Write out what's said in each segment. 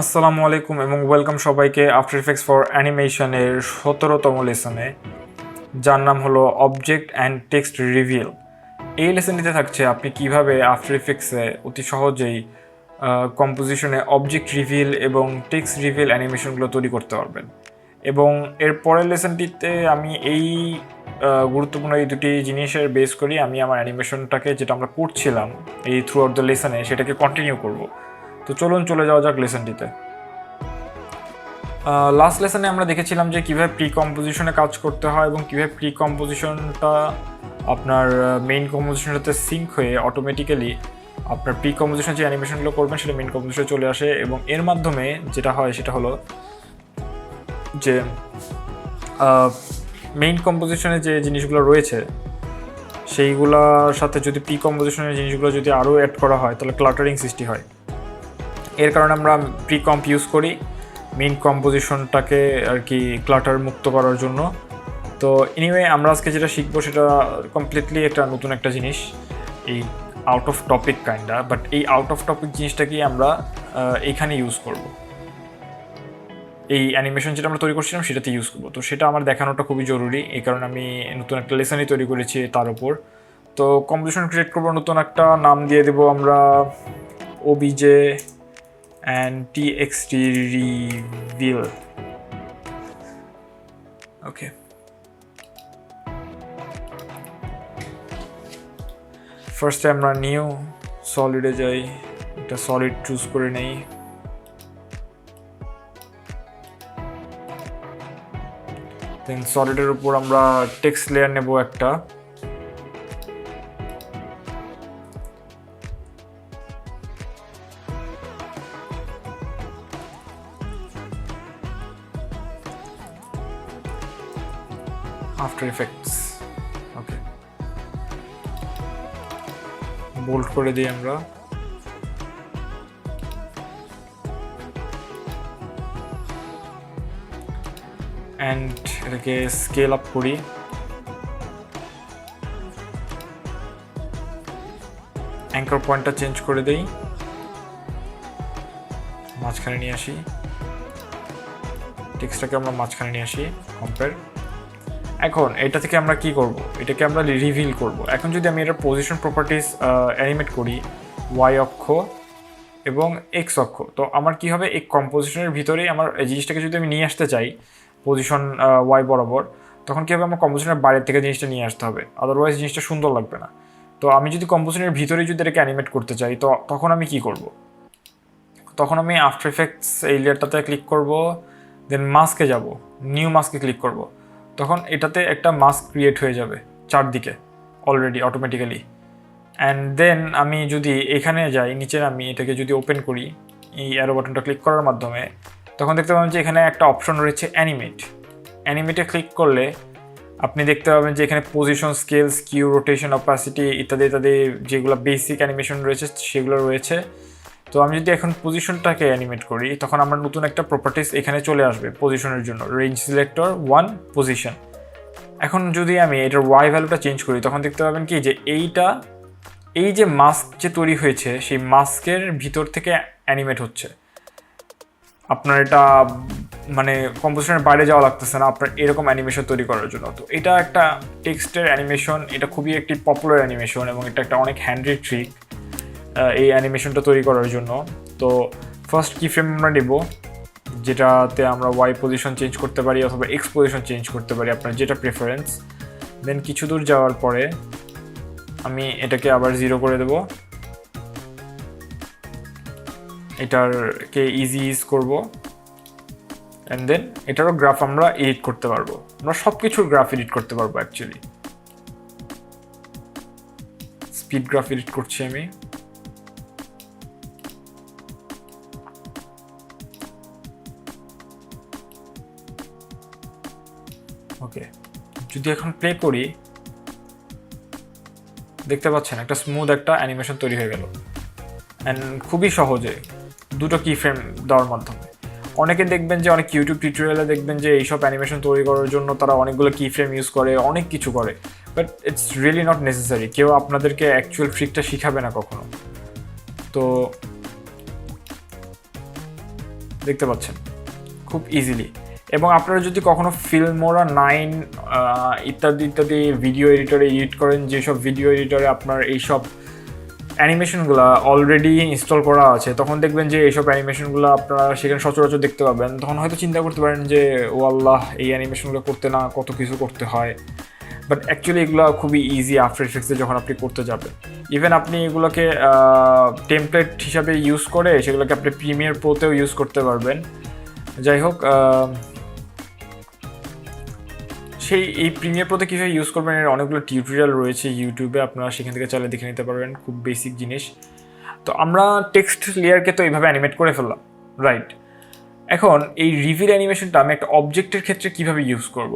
আসসালামু আলাইকুম এবং ওয়েলকাম সবাইকে আফটার ইফেক্টস ফর অ্যানিমেশনের 17তম লেসনে, যার নাম হলো অবজেক্ট অ্যান্ড টেক্সট রিভিল। এই লেসনটিতে থাকছে আপনি কিভাবে আফটার ইফেক্টসে অতি সহজেই কম্পোজিশনে অবজেক্ট রিভিল এবং টেক্সট রিভিল অ্যানিমেশনগুলো তৈরি করতে পারবেন। এবং এর পরের লেসনটিতে আমি এই গুরুত্বপূর্ণ এই দুটি জিনিসের বেস করি আমি আমার অ্যানিমেশনটাকে যেটা আমরা করছিলাম এই থ্রু আউট দ্য লেসনে সেটাকে কন্টিনিউ করব। তো চলুন চলে যাওয়া যাক লেসনটিতে। লাস্ট লেসনে আমরা দেখেছিলাম যে কীভাবে প্রি কম্পোজিশনে কাজ করতে হয় এবং কীভাবে প্রি কম্পোজিশনটা আপনার মেইন কম্পোজিশনের সাথে সিঙ্ক হয়ে অটোমেটিক্যালি আপনার প্রি কম্পোজিশন যে অ্যানিমেশনগুলো করবেন সেটা মেইন কম্পোজিশনে চলে আসে। এবং এর মাধ্যমে যেটা হয় সেটা হলো যে মেইন কম্পোজিশনে যে জিনিসগুলো রয়েছে সেইগুলোর সাথে যদি প্রি কম্পোজিশনের জিনিসগুলো যদি আরও অ্যাড করা হয় তাহলে ক্লাটারিং সৃষ্টি হয়। এর কারণে আমরা প্রি কম্প ইউজ করি মেইন কম্পোজিশনটাকে আর কি ক্লাটার মুক্ত করার জন্য। তো এনিওয়ে আমরা আজকে যেটা শিখবো সেটা কমপ্লিটলি একটা নতুন একটা জিনিস, এই out of topic kinda, but এই আউট অফ টপিক জিনিসটাকেই আমরা এইখানে ইউজ করব, এই অ্যানিমেশন যেটা আমরা তৈরি করছিলাম সেটাতে ইউজ করবো। তো সেটা আমার দেখানোটা খুবই জরুরি, এই কারণে আমি নতুন একটা লেসনই তৈরি করেছি তার উপর। তো কম্পোজিশন ক্রিয়েট করবো, নতুন একটা নাম দিয়ে দেবো আমরা OBJ and txt reveal. Okay, ফার্স্টে আমরা নিউ সলিডে যাই, একটা সলিড চুজ করে নেই। দেন সলিডের উপর আমরা টেক্সট লেয়ার নেব একটা, আফটার ইফেক্টস। ওকে, বোল্ড করে দিই আমরা। অ্যান্ড এটাকে স্কেল আপ করি। অ্যাঙ্কর পয়েন্টটা চেঞ্জ করে দেই, মাঝখানে নিয়ে আসি, টেক্সটটাকে আমরা মাঝখানে নিয়ে আসি, কম্পেয়ার। এখন এটা থেকে আমরা কি করব, এটাকে আমরা রিভিল করব। এখন যদি আমি এটার পজিশন প্রপার্টিস অ্যানিমেট করি ওয়াই অক্ষ এবং এক্স অক্ষ, তো আমার কি হবে, এই কম্পোজিশনের ভিতরেই আমার এই জিনিসটাকে যদি আমি নিয়ে আসতে চাই পজিশন ওয়াই বরাবর, তখন কী হবে, আমার কম্পোজিশনের বাইরের থেকে জিনিসটা নিয়ে আসতে হবে, আদারওয়াইজ জিনিসটা সুন্দর লাগবে না। তো আমি যদি কম্পোজিশনের ভিতরেই যদি এটাকে অ্যানিমেট করতে চাই তো তখন আমি কি করব, তখন আমি আফটার ইফেক্টস এই লেয়ারটাতে ক্লিক করব, দেন মাস্কে যাব, নিউ মাস্কে ক্লিক করব। তখন এটাতে একটা মাস্ক ক্রিয়েট হয়ে যাবে চারদিকে অলরেডি অটোমেটিক্যালি। অ্যান্ড দেন আমি যদি এখানে যাই নিচে, আমি এটাকে যদি ওপেন করি এই অ্যারো বাটনটা ক্লিক করার মাধ্যমে, তখন দেখতে পাবেন যে এখানে একটা অপশন রয়েছে অ্যানিমেট। অ্যানিমেটে ক্লিক করলে আপনি দেখতে পাবেন যে এখানে position, scale, skew, rotation, opacity ইত্যাদি ইত্যাদি যেগুলো বেসিক অ্যানিমেশন রয়েছে সেগুলো রয়েছে। তো আমি যদি এখন পজিশনটাকে অ্যানিমেট করি তখন আমার নতুন একটা প্রপার্টিস এখানে চলে আসবে পজিশনের জন্য, রেঞ্জ সিলেক্টর 1 পজিশন। এখন যদি আমি এটার ওয়াই ভ্যালুটা চেঞ্জ করি তখন দেখতে পাবেন কি যে এই যে মাস্ক যে তৈরি হয়েছে সেই মাস্কের ভিতর থেকে অ্যানিমেট হচ্ছে। আপনার এটা মানে কম্পোজিশনের বাইরে যাওয়া লাগতেছে না আপনার এরকম অ্যানিমেশন তৈরি করার জন্য। তো এটা একটা টেক্সটের অ্যানিমেশন, এটা খুবই একটি পপুলার অ্যানিমেশন এবং এটা একটা অনেক হ্যান্ডি ট্রিক এই অ্যানিমেশনটা তৈরি করার জন্য। তো ফার্স্ট কি ফ্রেম আমরা নেব যেটাতে আমরা ওয়াই পজিশন চেঞ্জ করতে পারি অথবা এক্স পজিশন চেঞ্জ করতে পারি, আপনার যেটা প্রেফারেন্স। দেন কিছু দূর যাওয়ার পরে আমি এটাকে আবার 0 করে দেব, এটারকে ইজি ইউজ করব। অ্যান্ড দেন এটারও গ্রাফ আমরা এডিট করতে পারবো, আমরা সব কিছুর গ্রাফ এডিট করতে পারবো অ্যাকচুয়ালি। স্পিড গ্রাফ এডিট করছি আমি। ওকে, যদি এখন প্লে করি দেখতে পাচ্ছেন একটা স্মুথ একটা অ্যানিমেশন তৈরি হয়ে গেল, অ্যান্ড খুবই সহজে দুটো কি ফ্রেম দেওয়ার মাধ্যমে। অনেকে দেখবেন যে অনেক ইউটিউব টিউটোরিয়ালে দেখবেন যে এইসব অ্যানিমেশন তৈরি করার জন্য তারা অনেকগুলো কি ফ্রেম ইউজ করে, অনেক কিছু করে, but it's really not necessary. কেউ আপনাদেরকে অ্যাকচুয়াল ট্রিকটা শিখাবে না কখনো। তো দেখতে পাচ্ছেন খুব ইজিলি। এবং আপনারা যদি কখনো ফিল্মোরা 9 ইত্যাদি ইত্যাদি ভিডিও এডিটরে এডিট করেন, যেসব ভিডিও এডিটরে আপনার এইসব অ্যানিমেশনগুলো অলরেডি ইনস্টল করা আছে, তখন দেখবেন যে এইসব অ্যানিমেশনগুলো আপনারা সেখানে সচরাচর দেখতে পাবেন। তখন হয়তো চিন্তা করতে পারেন যে ও আল্লাহ, এই অ্যানিমেশনগুলো করতে না কত কিছু করতে হয়, বাট অ্যাকচুয়ালি এগুলো খুবই ইজি আফটার এফেক্টসে যখন আপনি করতে যাবেন। ইভেন আপনি এগুলোকে টেমপ্লেট হিসাবে ইউজ করে সেগুলোকে আপনি প্রিমিয়ার প্রোতেও ইউজ করতে পারবেন। যাই হোক, এই প্রিমিয়ার প্রোতে কীভাবে ইউজ করবেন এর অনেকগুলো টিউটোরিয়াল রয়েছে ইউটিউবে, আপনারা সেখান থেকে চাইলে দেখে নিতে পারবেন, খুব বেসিক জিনিস। তো আমরা টেক্সট লেয়ারকে তো এইভাবে অ্যানিমেট করে ফেললাম, রাইট? এখন এই রিভিল অ্যানিমেশনটা আমি একটা অবজেক্টের ক্ষেত্রে কিভাবে ইউজ করব?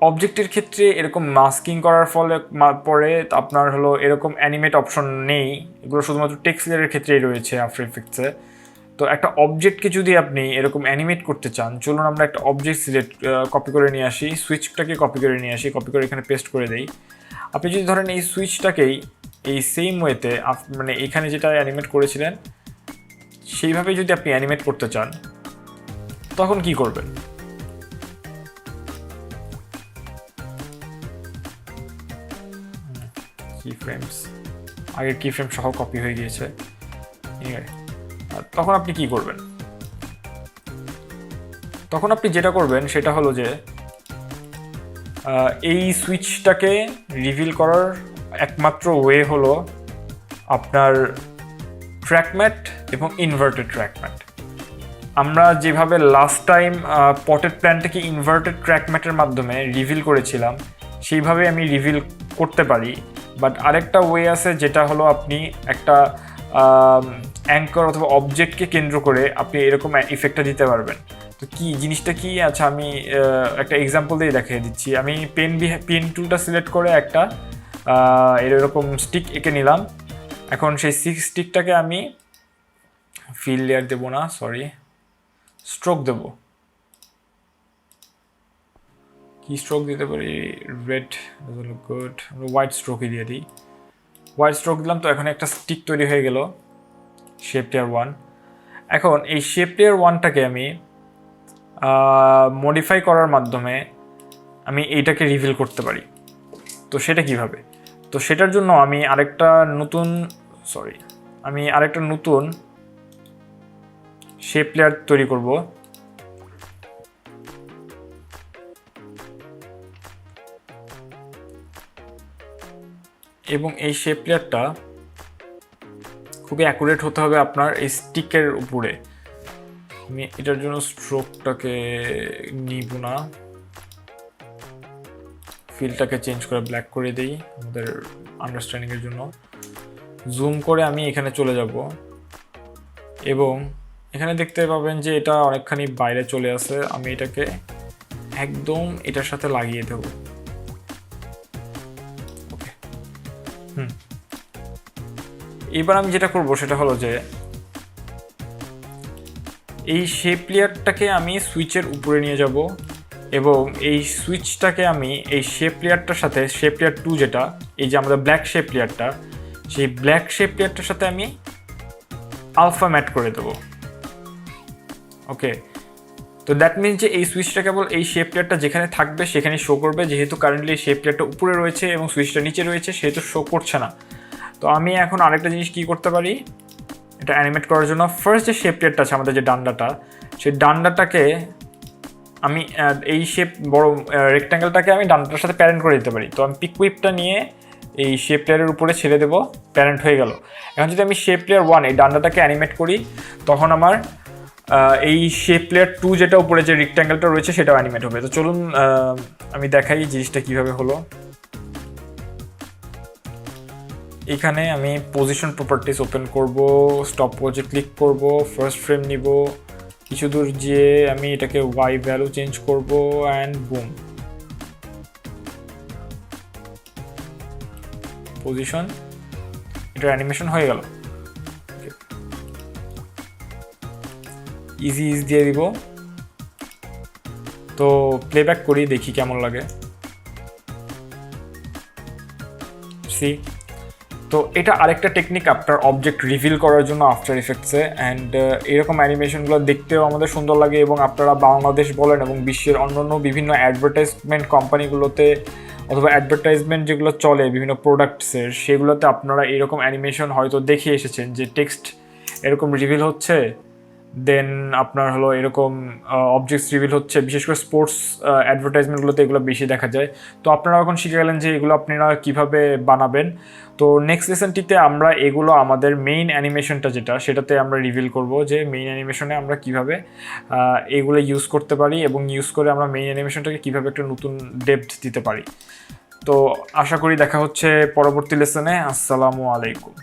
অবজেক্টের ক্ষেত্রে এরকম মাস্কিং করার ফলে পরে আপনার হলো এরকম অ্যানিমেট অপশন নেই, এগুলো শুধুমাত্র টেক্সট লেয়ারের ক্ষেত্রেই রয়েছে আফটার এফেক্টসে। তো একটা অবজেক্টকে যদি আপনি এরকম অ্যানিমেট করতে চান, চলুন আমরা একটা অবজেক্ট কপি করে নিয়ে আসি, সুইচটাকে কপি করে নিয়ে আসি, কপি করে এখানে পেস্ট করে দেই। আপনি যদি ধরেন এই সুইচটাকেই এই সেম ওয়েতে মানে এখানে যেটা অ্যানিমেট করেছিলেন সেইভাবে যদি আপনি অ্যানিমেট করতে চান, তখন কি করবেন? কিফ্রেমস, আগের কিফ্রেম সহ কপি হয়ে গিয়েছে। তখন আপনি কি করবেন? তখন আপনি যেটা করবেন সেটা হলো যে এই সুইচটাকে রিভিল করার একমাত্র ওয়ে হলো আপনার ট্র্যাক ম্যাট এবং ইনভার্টেড ট্র্যাক ম্যাট। আমরা যেভাবে লাস্ট টাইম পটেড প্ল্যান্টটাকে ইনভার্টেড ট্র্যাক ম্যাটের মাধ্যমে রিভিল করেছিলাম, সেইভাবে আমি রিভিল করতে পারি। বাট আরেকটা ওয়ে আছে, যেটা হলো আপনি একটা অ্যাঙ্কর অথবা অবজেক্টকে কেন্দ্র করে আপনি এরকম ইফেক্টটা দিতে পারবেন। তো কি জিনিসটা কি? আচ্ছা, আমি একটা এক্সাম্পল দিয়ে দেখিয়ে দিচ্ছি। আমি পেন টুলটা সিলেক্ট করে একটা এরকম স্টিক এঁকে নিলাম। এখন সেই স্টিকটাকে আমি ফিল লেয়ার দেবো না, সরি, স্ট্রোক দেব। কি স্ট্রোক দিতে পারি? রেড, গুড, আমরা হোয়াইট স্ট্রোকই দিয়ে দিই। হোয়াইট স্ট্রোক দিলাম, তো এখন একটা স্টিক তৈরি হয়ে গেল, শেপ লেয়ার 1। এখন এই শেপ লেয়ার 1টাকে আমি মডিফাই করার মাধ্যমে আমি এইটাকে রিভিল করতে পারি। তো সেটা কিভাবে? তো সেটার জন্য আমি আরেকটা নতুন শেপ লেয়ার তৈরি করব। এবং এই শেপ লেয়ারটা খুবই অ্যাকুরেট হতে হবে আপনার এই স্টিকের উপরে। আমি এটার জন্য স্ট্রোকটাকে নিব না, ফিলটাকে চেঞ্জ করে ব্ল্যাক করে দিই আমাদের আন্ডারস্ট্যান্ডিংয়ের জন্য। জুম করে আমি এখানে চলে যাব এবং এখানে দেখতে পাবেন যে এটা অনেকখানি বাইরে চলে আসে। আমি এটাকে একদম এটার সাথে লাগিয়ে দেব। ওকে, এবার আমি যেটা করব সেটা হলো যে এই শেপ লেয়ারটাকে আমি সুইচের উপরে নিয়ে যাব এবং এই সুইচটাকে আমি এই শেপ লেয়ারটার সাথে, শেপ লেয়ার 2 যেটা, এই যে আমাদের ব্ল্যাক শেপ লেয়ারটা, সেই ব্ল্যাক শেপ লেয়ারটার সাথে আমি আলফা ম্যাট করে দেব। ওকে, তো দ্যাট মিনস যে এই সুইচটা কেবল এই শেপ লেয়ারটা যেখানে থাকবে সেখানে শো করবে। যেহেতু কারেন্টলি শেপ লেয়ারটা উপরে রয়েছে এবং সুইচটা নিচে রয়েছে, সেহেতু শো করছে না। তো আমি এখন আরেকটা জিনিস কি করতে পারি এটা অ্যানিমেট করার জন্য, ফার্স্ট যে শেপ লেয়ারটা আছে আমাদের যে ডান্ডাটা, সেই ডান্ডাটাকে আমি এই শেপ বড় রেক্ট্যাঙ্গেলটাকে আমি ডান্ডাটার সাথে প্যারেন্ট করে দিতে পারি। তো আমি পিক হুইপটা নিয়ে এই শেপ লেয়ারের উপরে ছেড়ে দেবো, প্যারেন্ট হয়ে গেল। এখন যদি আমি শেপ লেয়ার 1 এই ডান্ডাটাকে অ্যানিমেট করি, তখন আমার এই শেপ লেয়ার 2 যেটা উপরে যে রেক্ট্যাঙ্গেলটা রয়েছে সেটাও অ্যানিমেট হবে। তো চলুন আমি দেখাই জিনিসটা কিভাবে হলো। এখানে আমি পজিশন প্রপার্টিস ওপেন করব, স্টপ ওয়াচে ক্লিক করব, ফার্স্ট ফ্রেম নিব, কিছু দূর যেয়ে আমি এটাকে ওয়াই ভ্যালু চেঞ্জ করব অ্যান্ড বুম, পজিশন, এটা অ্যানিমেশন হয়ে গেল। ইজি দিয়ে দিব। তো প্লেব্যাক করি, দেখি কেমন লাগে। সি, তো এটা আরেকটা টেকনিক আপনার অবজেক্ট রিভিল করার জন্য আফটার ইফেক্টসে। অ্যান্ড এরকম অ্যানিমেশনগুলো দেখতেও আমাদের সুন্দর লাগে, এবং আপনারা বাংলাদেশ বলেন এবং বিশ্বের অন্যান্য বিভিন্ন অ্যাডভার্টাইজমেন্ট কোম্পানিগুলোতে অথবা অ্যাডভার্টাইজমেন্ট যেগুলো চলে বিভিন্ন প্রোডাক্টসের, সেগুলোতে আপনারা এরকম অ্যানিমেশন হয়তো দেখে এসেছেন যে টেক্সট এরকম রিভিল হচ্ছে, দেন আপনার হলো এরকম অবজেক্টস রিভিল হচ্ছে। বিশেষ করে স্পোর্টস অ্যাডভার্টাইজমেন্টগুলোতে এগুলো বেশি দেখা যায়। তো আপনারা এখন শিখে গেলেন যে এগুলো আপনারা কীভাবে বানাবেন। তো নেক্সট লেসনটিতে আমরা এগুলো আমাদের মেইন অ্যানিমেশনটা যেটা, সেটাতে আমরা রিভিল করব যে মেইন অ্যানিমেশনে আমরা কীভাবে এগুলো ইউজ করতে পারি, এবং ইউজ করে আমরা মেইন অ্যানিমেশনটাকে কীভাবে একটা নতুন ডেপথ দিতে পারি। তো আশা করি দেখা হচ্ছে পরবর্তী লেসনে। আসসালামু আলাইকুম।